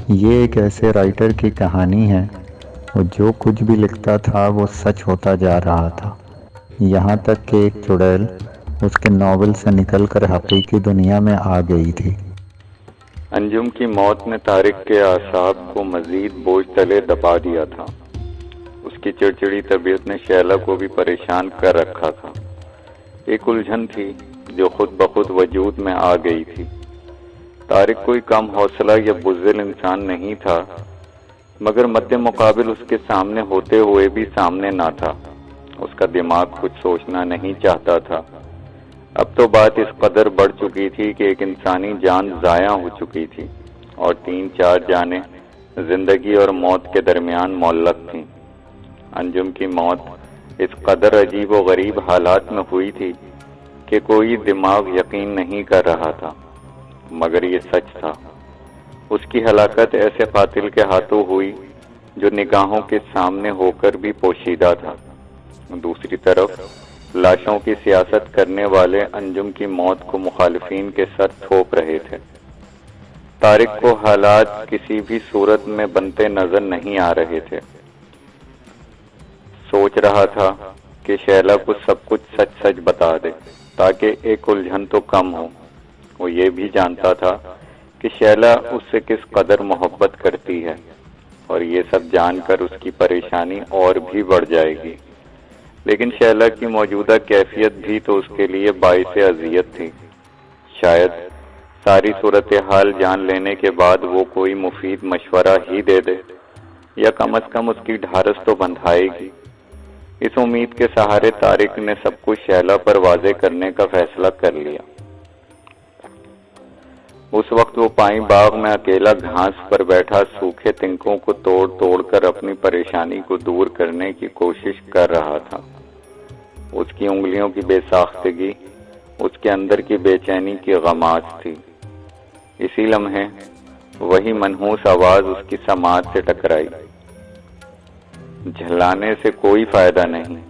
یہ ایک ایسے رائٹر کی کہانی ہے، وہ جو کچھ بھی لکھتا تھا وہ سچ ہوتا جا رہا تھا، یہاں تک کہ ایک چڑیل اس کے ناول سے نکل کر حقیقی دنیا میں آ گئی تھی۔ انجم کی موت نے طارق کے اعصاب کو مزید بوجھ تلے دبا دیا تھا۔ اس کی چڑچڑی طبیعت نے شیلا کو بھی پریشان کر رکھا تھا۔ ایک الجھن تھی جو خود بخود وجود میں آ گئی تھی۔ طارق کوئی کم حوصلہ یا بزدل انسان نہیں تھا، مگر مد مقابل اس کے سامنے ہوتے ہوئے بھی سامنے نہ تھا۔ اس کا دماغ کچھ سوچنا نہیں چاہتا تھا۔ اب تو بات اس قدر بڑھ چکی تھی کہ ایک انسانی جان ضائع ہو چکی تھی اور 3-4 جانیں زندگی اور موت کے درمیان معلق تھیں۔ انجم کی موت اس قدر عجیب و غریب حالات میں ہوئی تھی کہ کوئی دماغ یقین نہیں کر رہا تھا، مگر یہ سچ تھا۔ اس کی ہلاکت ایسے قاتل کے ہاتھوں ہوئی جو نگاہوں کے سامنے ہو کر بھی پوشیدہ تھا۔ دوسری طرف لاشوں کی سیاست کرنے والے انجم کی موت کو مخالفین کے سر تھوپ رہے تھے۔ طارق کو حالات کسی بھی صورت میں بنتے نظر نہیں آ رہے تھے۔ سوچ رہا تھا کہ شیلا کو سب کچھ سچ سچ بتا دے تاکہ ایک الجھن تو کم ہو۔ وہ یہ بھی جانتا تھا کہ شیلا اس سے کس قدر محبت کرتی ہے، اور یہ سب جان کر اس کی پریشانی اور بھی بڑھ جائے گی۔ لیکن شیلا کی موجودہ کیفیت بھی تو اس کے لیے باعث اذیت تھی۔ شاید ساری صورتحال جان لینے کے بعد وہ کوئی مفید مشورہ ہی دے دے، یا کم از کم اس کی ڈھارس تو بندھائے گی۔ اس امید کے سہارے طارق نے سب کچھ شیلا پر واضح کرنے کا فیصلہ کر لیا۔ اس وقت وہ پائیں باغ میں اکیلا گھاس پر بیٹھا سوکھے تنکوں کو توڑ توڑ کر اپنی پریشانی کو دور کرنے کی کوشش کر رہا تھا۔ اس کی انگلیوں کی بے ساختگی اس کے اندر کی بے چینی کی غماز تھی۔ اسی لمحے وہی منحوس آواز اس کی سماعت سے ٹکرائی، جھلانے سے کوئی فائدہ نہیں،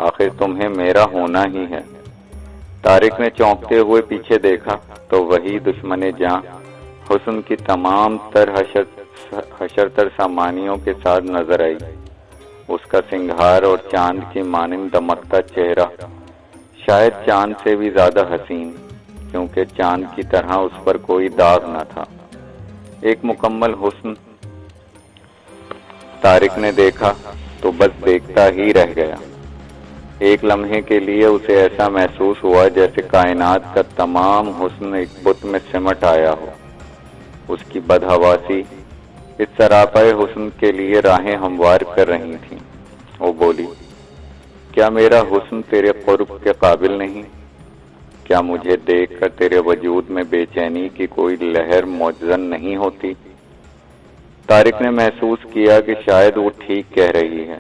آخر تمہیں میرا ہونا ہی ہے۔ طارق نے چونکتے ہوئے پیچھے دیکھا تو وہی دشمن جاں حسن کی تمام تر حشر تر سامانیوں کے ساتھ نظر آئی۔ اس کا سنگھار اور چاند کی مانند دمکتا چہرہ شاید چاند سے بھی زیادہ حسین، کیونکہ چاند کی طرح اس پر کوئی داغ نہ تھا۔ ایک مکمل حسن طارق نے دیکھا تو بس دیکھتا ہی رہ گیا۔ ایک لمحے کے لیے اسے ایسا محسوس ہوا جیسے کائنات کا تمام حسن ایک بت میں سمٹ آیا ہو۔ اس کی بدحواسی اس سراپائے حسن کے لیے راہیں ہموار کر رہی تھیں۔ وہ بولی، کیا میرا حسن تیرے قرب کے قابل نہیں؟ کیا مجھے دیکھ کر تیرے وجود میں بے چینی کی کوئی لہر موجزن نہیں ہوتی؟ طارق نے محسوس کیا کہ شاید وہ ٹھیک کہہ رہی ہے۔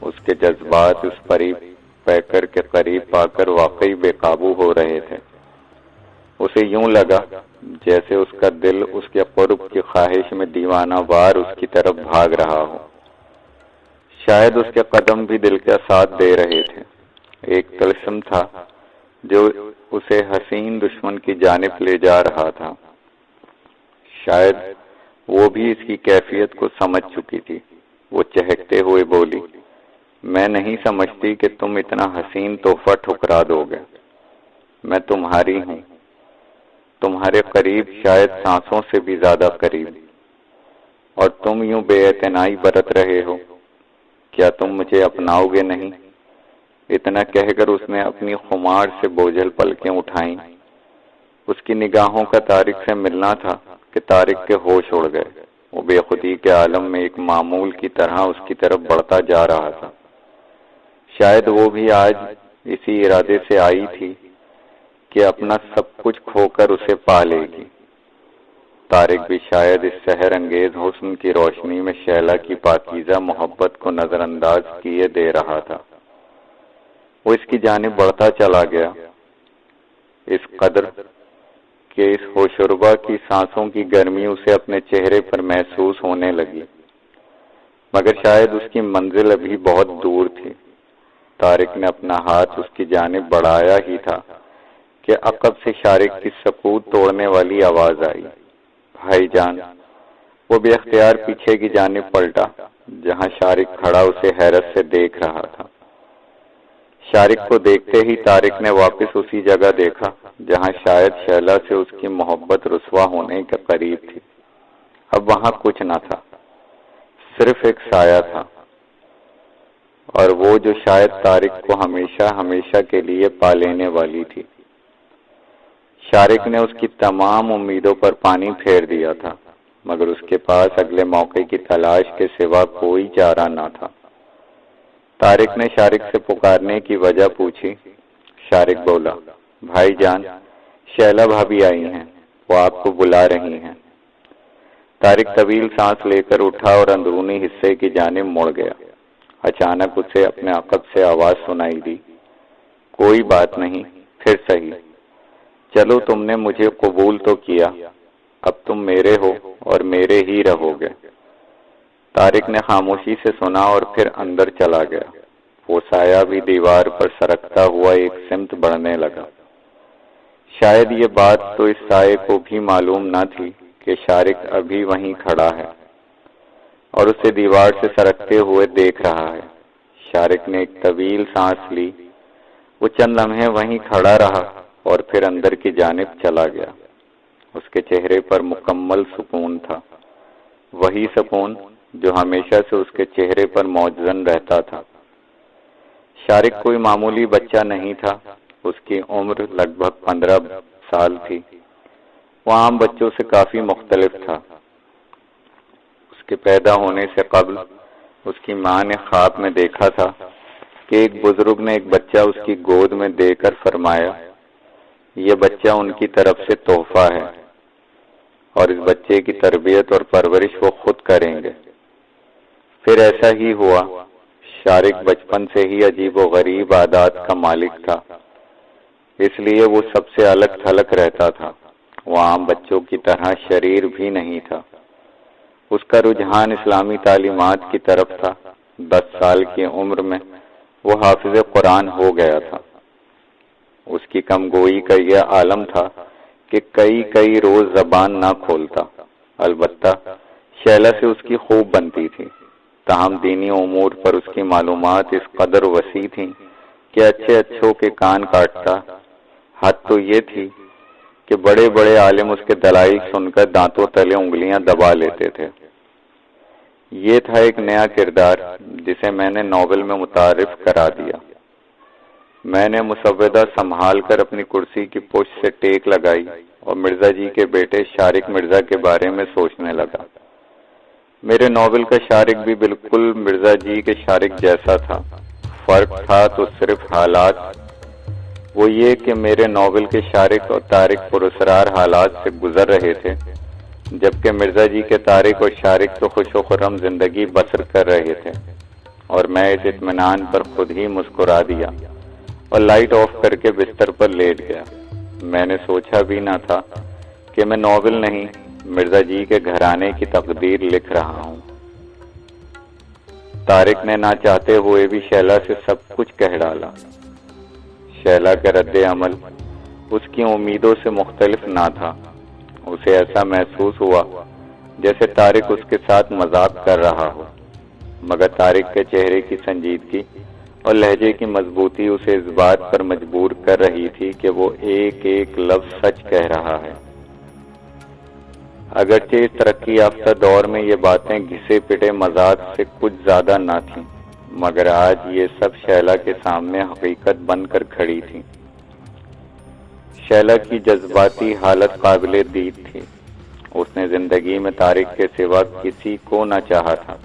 اس کے جذبات اس پری پیکر کے قریب پا کر واقعی بے قابو ہو رہے تھے۔ اسے یوں لگا جیسے اس کا دل اس کے قرب کی خواہش میں دیوانہ وار اس کی طرف بھاگ رہا ہو۔ شاید اس کے قدم بھی دل کا ساتھ دے رہے تھے۔ ایک طلسم تھا جو اسے حسین دشمن کی جانب لے جا رہا تھا۔ شاید وہ بھی اس کی کیفیت کو سمجھ چکی تھی۔ وہ چہکتے ہوئے بولی، میں نہیں سمجھتی کہ تم اتنا حسین تحفہ ٹھکرا دو گے۔ میں تمہاری ہوں، تمہارے قریب، شاید سانسوں سے بھی زیادہ قریب، اور تم یوں بے اعتنائی برت رہے ہو۔ کیا تم مجھے اپناؤ گے نہیں؟ اتنا کہہ کر اس نے اپنی خمار سے بوجھل پلکیں اٹھائیں۔ اس کی نگاہوں کا طارق سے ملنا تھا کہ طارق کے ہوش اڑ گئے۔ وہ بے خودی کے عالم میں ایک معمول کی طرح اس کی طرف بڑھتا جا رہا تھا۔ شاید وہ بھی آج اسی ارادے سے آئی تھی کہ اپنا سب کچھ کھو کر اسے پا لے گی۔ طارق بھی شاید اس سحر انگیز حسن کی روشنی میں شیلا کی پاکیزہ محبت کو نظر انداز کیے دے رہا تھا۔ وہ اس کی جانب بڑھتا چلا گیا، اس قدر کہ اس ہوشربا کی سانسوں کی گرمی اسے اپنے چہرے پر محسوس ہونے لگی، مگر شاید اس کی منزل ابھی بہت دور تھی۔ طارق نے اپنا ہاتھ اس کی جانب بڑھایا ہی تھا کہ عقب سے شارق کی سکوت توڑنے والی آواز آئی، بھائی جان، وہ بے اختیار پیچھے کی جانب پلٹا جہاں شارق کھڑا اسے حیرت سے دیکھ رہا تھا۔ شارق کو دیکھتے ہی طارق نے واپس اسی جگہ دیکھا جہاں شاید شیلا سے اس کی محبت رسوا ہونے کے قریب تھی۔ اب وہاں کچھ نہ تھا، صرف ایک سایہ تھا، اور وہ جو شاید طارق کو ہمیشہ ہمیشہ کے لیے پا لینے والی تھی۔ شارق نے اس کی تمام امیدوں پر پانی پھیر دیا تھا، مگر اس کے پاس اگلے موقع کی تلاش کے سوا کوئی چارہ نہ تھا۔ طارق نے شارق سے پکارنے کی وجہ پوچھی۔ شارق بولا، بھائی جان، شیلا بھابی آئی ہیں، وہ آپ کو بلا رہی ہیں۔ طارق طویل سانس لے کر اٹھا اور اندرونی حصے کی جانب مڑ گیا۔ اچانک اسے اپنے عقب سے آواز سنائی دی، کوئی بات نہیں، پھر صحیح، چلو تم نے مجھے قبول تو کیا، اب تم میرے ہو اور میرے ہی رہو گے۔ طارق نے خاموشی سے سنا اور پھر اندر چلا گیا۔ وہ سایہ بھی دیوار پر سرکتا ہوا ایک سمت بڑھنے لگا۔ شاید یہ بات تو اس سائے کو بھی معلوم نہ تھی کہ شارق ابھی وہیں کھڑا ہے اور اسے دیوار سے سرکتے ہوئے دیکھ رہا ہے۔ شارق نے ایک طویل سانس لی، وہ چند لمحے وہیں کھڑا رہا اور پھر اندر کی جانب چلا گیا۔ اس کے چہرے پر مکمل سکون تھا، وہی سکون جو ہمیشہ سے اس کے چہرے پر موجزن رہتا تھا۔ شارق کوئی معمولی بچہ نہیں تھا، اس کی عمر لگ بھگ 15 سال تھی۔ وہ عام بچوں سے کافی مختلف تھا۔ اس کے پیدا ہونے سے قبل اس کی ماں نے خواب میں دیکھا تھا کہ ایک بزرگ نے ایک بچہ اس کی گود میں دے کر فرمایا، یہ بچہ ان کی طرف سے تحفہ ہے اور اس بچے کی تربیت اور پرورش وہ خود کریں گے۔ پھر ایسا ہی ہوا۔ شارق بچپن سے ہی عجیب و غریب عادات کا مالک تھا، اس لیے وہ سب سے الگ تھلگ رہتا تھا۔ وہ عام بچوں کی طرح شریر بھی نہیں تھا۔ اس کا رجحان اسلامی تعلیمات کی طرف تھا۔ 10 سال کی عمر میں وہ حافظ قرآن ہو گیا تھا۔ اس کی کم گوئی کا یہ عالم تھا کہ کئی روز زبان نہ کھولتا۔ البتہ شیلا سے اس کی خوب بنتی تھی، تاہم دینی امور پر اس کی معلومات اس قدر وسیع تھیں کہ اچھوں کے کان کاٹتا۔ حد تو یہ تھی کہ بڑے بڑے عالم اس کے دلائل سن کر دانتوں تلے انگلیاں دبا لیتے تھے۔ یہ تھا ایک نیا کردار جسے میں نے ناول میں متعارف کرا دیا۔ میں نے مسودہ سنبھال کر اپنی کرسی کی پشت سے ٹیک لگائی اور مرزا جی کے بیٹے شارق مرزا کے بارے میں سوچنے لگا۔ میرے ناول کا شارق بھی بالکل مرزا جی کے شارق جیسا تھا۔ فرق تھا تو صرف حالات، وہ یہ کہ میرے ناول کے شارق اور طارق پراسرار حالات سے گزر رہے تھے، جبکہ مرزا جی کے طارق اور شارق تو خوش و خرم زندگی بسر کر رہے تھے، اور میں اس اطمینان پر خود ہی مسکرا دیا اور لائٹ آف کر کے بستر پر لیٹ گیا۔ میں نے سوچا بھی نہ تھا کہ میں ناول نہیں، مرزا جی کے گھرانے کی تقدیر لکھ رہا ہوں۔ طارق نے نہ چاہتے ہوئے بھی شیلا سے سب کچھ کہہ ڈالا۔ شیلا کا رد عمل اس کی امیدوں سے مختلف نہ تھا۔ اسے ایسا محسوس ہوا جیسے طارق اس کے ساتھ مذاق کر رہا ہو، مگر طارق کے چہرے کی سنجیدگی اور لہجے کی مضبوطی اسے اس بات پر مجبور کر رہی تھی کہ وہ ایک لفظ سچ کہہ رہا ہے۔ اگرچہ اس ترقی یافتہ دور میں یہ باتیں گھسے پٹے مذاق سے کچھ زیادہ نہ تھیں، مگر آج یہ سب شیلا کے سامنے حقیقت بن کر کھڑی تھی۔ شیلا کی جذباتی حالت قابل دید تھی۔ اس نے زندگی میں طارق کے سوا کسی کو نہ چاہا تھا۔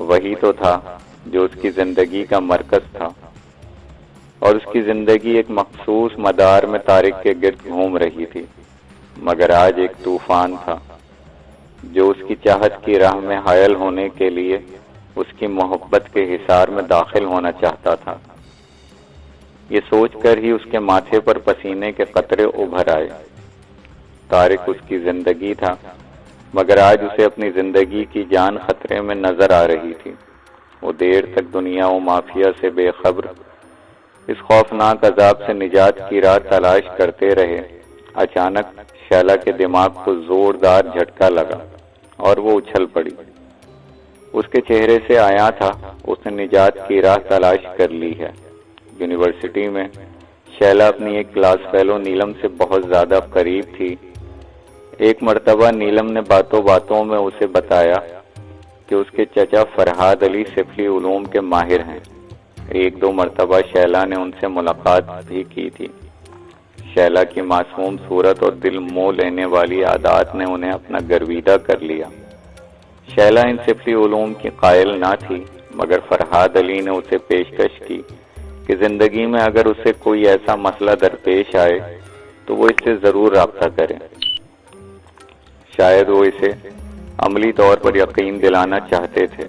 وہی تو تھا جو اس کی زندگی کا مرکز تھا، اور اس کی زندگی ایک مخصوص مدار میں طارق کے گرد گھوم رہی تھی۔ مگر آج ایک طوفان تھا جو اس کی چاہت کی راہ میں حائل ہونے کے لیے اس کی محبت کے حصار میں داخل ہونا چاہتا تھا۔ یہ سوچ کر ہی اس کے ماتھے پر پسینے کے قطرے ابھر آئے۔ طارق اس کی زندگی تھا، مگر آج اسے اپنی زندگی کی جان خطرے میں نظر آ رہی تھی۔ وہ دیر تک دنیا و مافیا سے بے خبر اس خوفناک عذاب سے نجات کی راہ تلاش کرتے رہے۔ اچانک شیلا کے دماغ کو زوردار جھٹکا لگا اور وہ اچھل پڑی۔ اس کے چہرے سے آیا تھا اس نے نجات کی راہ تلاش کر لی ہے۔ یونیورسٹی میں شیلا اپنی ایک کلاس فیلو نیلم سے بہت زیادہ قریب تھی۔ ایک مرتبہ نیلم نے باتوں باتوں میں اسے بتایا کہ اس کے چچا فرہاد علی سفلی علوم کے ماہر ہیں۔ ایک دو مرتبہ شیلا نے ان سے ملاقات بھی کی تھی۔ شیلا کی معصوم صورت اور دل مو لینے والی عادات نے انہیں اپنا گرویدہ کر لیا۔ شیلا ان سفلی علوم کی قائل نہ تھی، مگر فرہاد علی نے اسے پیشکش کی کہ زندگی میں اگر اسے کوئی ایسا مسئلہ درپیش آئے تو وہ اس سے ضرور رابطہ کرے۔ شاید وہ اسے عملی طور پر یقین دلانا چاہتے تھے،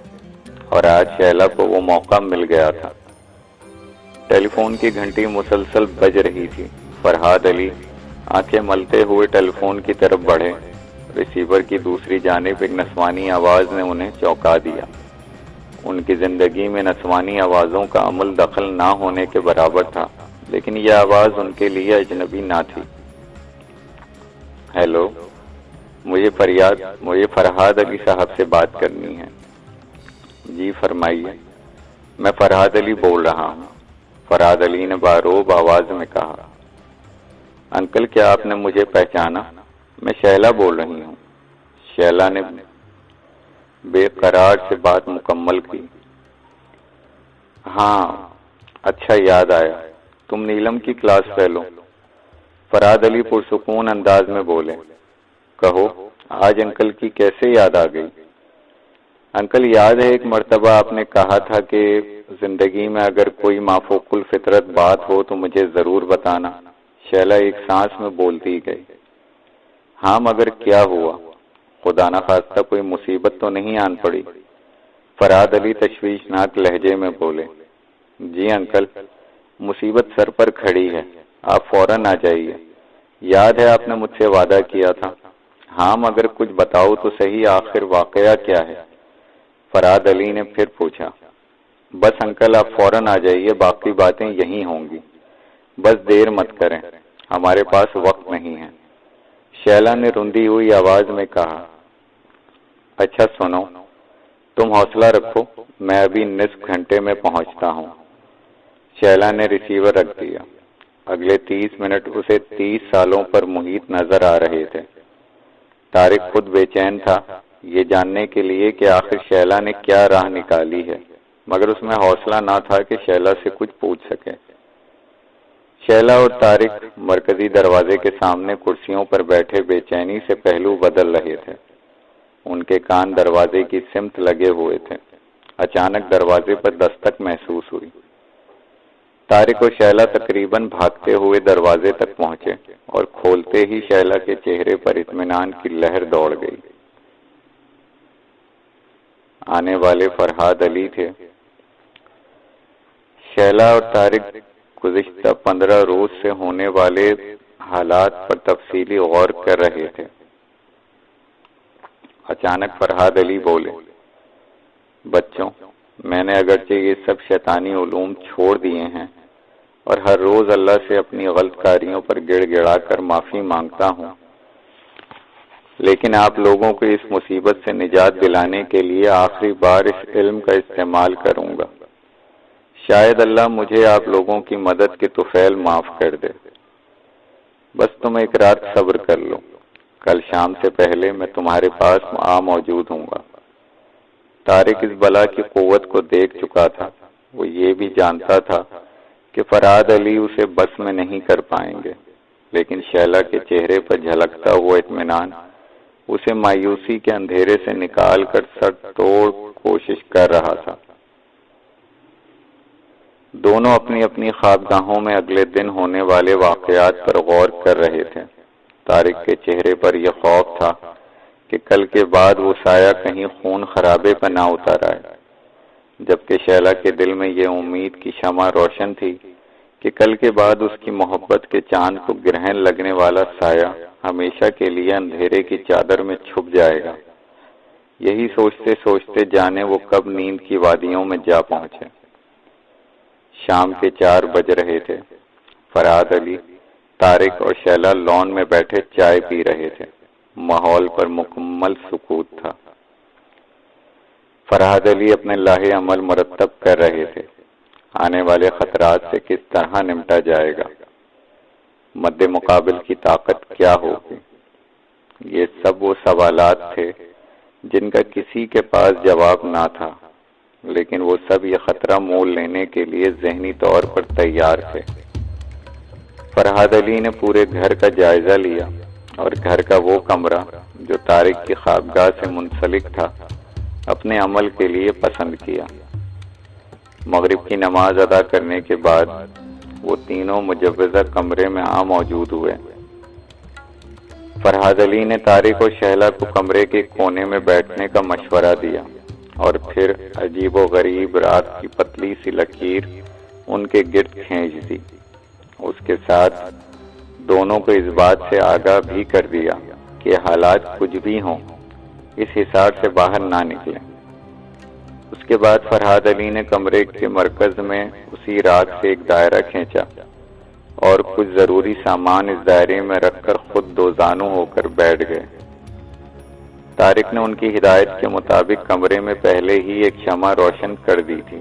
اور آج شیلا کو وہ موقع مل گیا تھا۔ ٹیلی فون کی گھنٹی مسلسل بج رہی تھی۔ فرہاد علی آنکھیں ملتے ہوئے ٹیلی فون کی طرف بڑھے۔ ریسیور کی دوسری جانب ایک نسوانی آواز نے انہیں چونکا دیا۔ ان کی زندگی میں نسوانی آوازوں کا عمل دخل نہ ہونے کے برابر تھا، لیکن یہ آواز ان کے لیے اجنبی نہ تھی۔ ہیلو، مجھے فرہاد علی صاحب سے بات کرنی ہے۔ جی فرمائیے، میں فرہاد علی بول رہا ہوں، فرہاد علی نے باروب آواز میں کہا۔ انکل، کیا آپ نے مجھے پہچانا؟ میں شیلا بول رہی ہوں۔ شیلا نے بے قرار سے بات مکمل کی۔ ہاں، اچھا یاد آیا، تم نیلم کی کلاس فیلو۔ فرہاد علی پرسکون انداز میں بولے۔ کہو، آج انکل کی کیسے یاد آ گئی؟ انکل، یاد ہے ایک مرتبہ آپ نے کہا تھا کہ زندگی میں اگر کوئی مافوق الفطرت بات ہو تو مجھے ضرور بتانا۔ شیلا ایک سانس میں بولتی گئی۔ ہاں، مگر کیا ہوا؟ خدا نہ خواستہ کوئی مصیبت تو نہیں آن پڑی؟ فرہاد علی تشویشناک لہجے میں بولے۔ جی انکل، مصیبت سر پر کھڑی ہے، آپ فوراً آ جائیے۔ یاد ہے آپ نے مجھ سے وعدہ کیا تھا؟ ہاں، مگر کچھ بتاؤ تو صحیح، آخر واقعہ کیا ہے؟ فرہاد علی نے پھر پوچھا۔ بس انکل، آپ فوراً آ جائیے، باقی باتیں یہیں ہوں گی، بس دیر مت کریں، ہمارے پاس وقت نہیں ہے۔ شیلا نے رندی ہوئی آواز میں کہا۔ اچھا سنو، تم حوصلہ رکھو، میں ابھی نصف گھنٹے میں پہنچتا ہوں۔ شیلا نے ریسیور رکھ دیا۔ اگلے 30 منٹ اسے 30 سالوں پر محیط نظر آ رہے تھے۔ طارق خود بے چین تھا یہ جاننے کے لیے کہ آخر شیلا نے کیا راہ نکالی ہے، مگر اس میں حوصلہ نہ تھا کہ شیلا سے کچھ پوچھ سکے۔ شیلا اور طارق مرکزی دروازے کے سامنے کرسیوں پر بیٹھے بے چینی سے پہلو بدل رہے تھے۔ ان کے کان دروازے کی سمت لگے ہوئے تھے۔ اچانک دروازے پر دستک محسوس ہوئی۔ طارق اور شیلا تقریباً بھاگتے ہوئے دروازے تک پہنچے اور کھولتے ہی شیلا کے چہرے پر اطمینان کی لہر دوڑ گئی۔ آنے والے فرہاد علی تھے۔ شیلا اور طارق گزشتہ 15 روز سے ہونے والے حالات پر تفصیلی غور کر رہے تھے۔ اچانک فرہاد علی بولے۔ بچوں، میں نے اگرچہ یہ سب شیطانی علوم چھوڑ دیے ہیں اور ہر روز اللہ سے اپنی غلط کاریوں پر گڑ گڑا کر معافی مانگتا ہوں، لیکن آپ لوگوں کو اس مصیبت سے نجات دلانے کے لیے آخری بار اس علم کا استعمال کروں گا۔ شاید اللہ مجھے آپ لوگوں کی مدد کے طفیل معاف کر دے۔ بس تم ایک رات صبر کر لو، کل شام سے پہلے میں تمہارے پاس موجود ہوں گا۔ طارق اس بلا کی قوت کو دیکھ چکا تھا۔ وہ یہ بھی جانتا تھا کہ فرہاد علی اسے بس میں نہیں کر پائیں گے، لیکن شیلا کے چہرے پر جھلکتا ہوا اطمینان اسے مایوسی کے اندھیرے سے نکال کر سر توڑ کوشش کر رہا تھا۔ دونوں اپنی اپنی خوابگاہوں میں اگلے دن ہونے والے واقعات پر غور کر رہے تھے۔ طارق کے چہرے پر یہ خوف تھا کہ کل کے بعد وہ سایہ کہیں خون خرابے پر نہ اتر آئے، جبکہ شیلا کے دل میں یہ امید کی شمع روشن تھی کہ کل کے بعد اس کی محبت کے چاند کو گرہن لگنے والا سایہ ہمیشہ کے لیے اندھیرے کی چادر میں چھپ جائے گا۔ یہی سوچتے سوچتے جانے وہ کب نیند کی وادیوں میں جا پہنچے۔ شام کے 4 بج رہے تھے۔ فرہاد علی، طارق اور شیلا لان میں بیٹھے چائے پی رہے تھے۔ ماحول پر مکمل سکوت تھا۔ فرحاد علی اپنے لاہے عمل مرتب کر رہے تھے۔ آنے والے خطرات سے کس طرح نمٹا جائے گا، مد مقابل کی طاقت کیا ہوگی، یہ سب وہ سوالات تھے جن کا کسی کے پاس جواب نہ تھا، لیکن وہ سب یہ خطرہ مول لینے کے لیے ذہنی طور پر تیار تھے۔ فرحاد علی نے پورے گھر کا جائزہ لیا اور گھر کا وہ کمرہ جو طارق کی خوابگاہ سے منسلک تھا اپنے عمل کے لیے پسند کیا۔ مغرب کی نماز ادا کرنے کے بعد وہ تینوں مجوزہ کمرے میں موجود ہوئے۔ فرحاد علی نے طارق اور شہلا کو کمرے کے کونے میں بیٹھنے کا مشورہ دیا اور پھر عجیب و غریب رات کی پتلی سی لکیر ان کے گرد کھینچ دی۔ اس کے ساتھ دونوں کو اس بات سے آگاہ بھی کر دیا کہ حالات کچھ بھی ہوں اس حصار سے باہر نہ نکلیں۔ اس کے بعد فرحاد علی نے کمرے کے مرکز میں اسی راگ سے ایک دائرہ کھینچا اور کچھ ضروری سامان اس دائرے میں رکھ کر خود دوزانو ہو کر بیٹھ گئے۔ طارق نے ان کی ہدایت کے مطابق کمرے میں پہلے ہی ایک شمع روشن کر دی تھی۔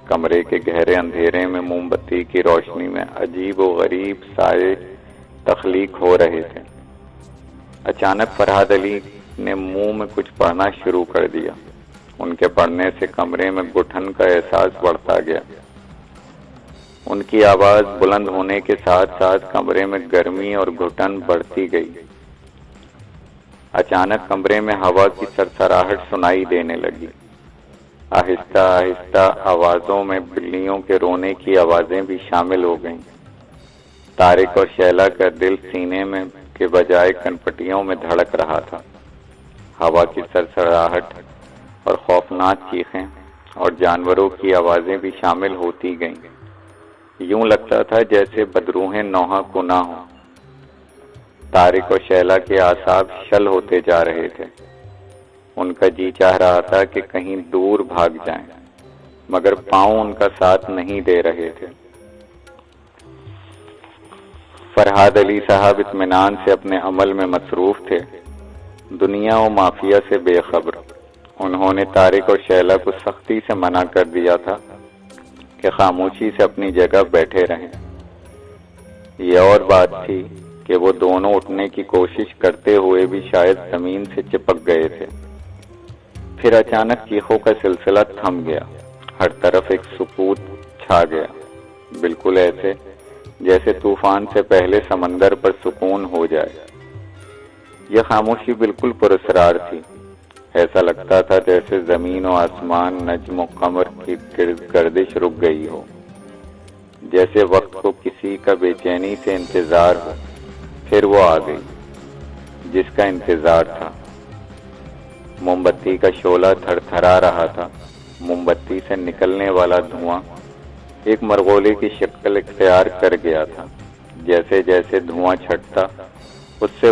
کمرے کے گہرے اندھیرے میں موم بتی کی روشنی میں عجیب و غریب سائے تخلیق ہو رہے تھے۔ اچانک فرحاد علی نے منہ میں کچھ پڑھنا شروع کر دیا۔ ان کے پڑھنے سے کمرے میں گٹھن کا احساس بڑھتا گیا۔ ان کی آواز بلند ہونے کے ساتھ ساتھ کمرے میں گرمی اور گھٹن بڑھتی گئی۔ اچانک کمرے میں ہوا کی سرسراہٹ سنائی دینے لگی۔ آہستہ آہستہ آوازوں میں بلیوں کے رونے کی آوازیں بھی شامل ہو گئیں۔ طارق اور شیلا کا دل سینے میں کے بجائے کنپٹیوں میں دھڑک رہا تھا۔ ہوا کی سرسراہٹ اور خوفناک چیخیں اور جانوروں کی آوازیں بھی شامل ہوتی گئیں۔ یوں لگتا تھا جیسے بدروحیں نوحہ کناں ہوں۔ طارق اور شیلا کے اعصاب شل ہوتے جا رہے تھے۔ ان کا جی چاہ رہا تھا کہ کہیں دور بھاگ جائیں، مگر پاؤں ان کا ساتھ نہیں دے رہے تھے۔ فرحاد علی صاحب اطمینان سے اپنے عمل میں مصروف تھے، دنیا و مافیا سے بے خبر۔ انہوں نے طارق اور شیلا کو سختی سے منع کر دیا تھا کہ خاموشی سے اپنی جگہ بیٹھے رہیں۔ یہ اور بات تھی کہ وہ دونوں اٹھنے کی کوشش کرتے ہوئے بھی شاید زمین سے چپک گئے تھے۔ پھر اچانک چیخوں کا سلسلہ تھم گیا، ہر طرف ایک سکوت چھا گیا، بالکل ایسے جیسے طوفان سے پہلے سمندر پر سکون ہو جائے۔ یہ خاموشی بالکل پراسرار تھی، ایسا لگتا تھا جیسے زمین و آسمان، نجم و قمر کی گردش رک گئی ہو، جیسے وقت کو کسی کا بے چینی سے انتظار ہو۔ پھر وہ آ گئی جس کا انتظار تھا۔ موم بتی کا شعلہ تھر تھرا رہا تھا۔ موم بتی سے نکلنے والا دھواں ایک مرغولے کی شکل اختیار کر گیا تھا۔ جیسے جیسے دھواں چھٹتا اس سے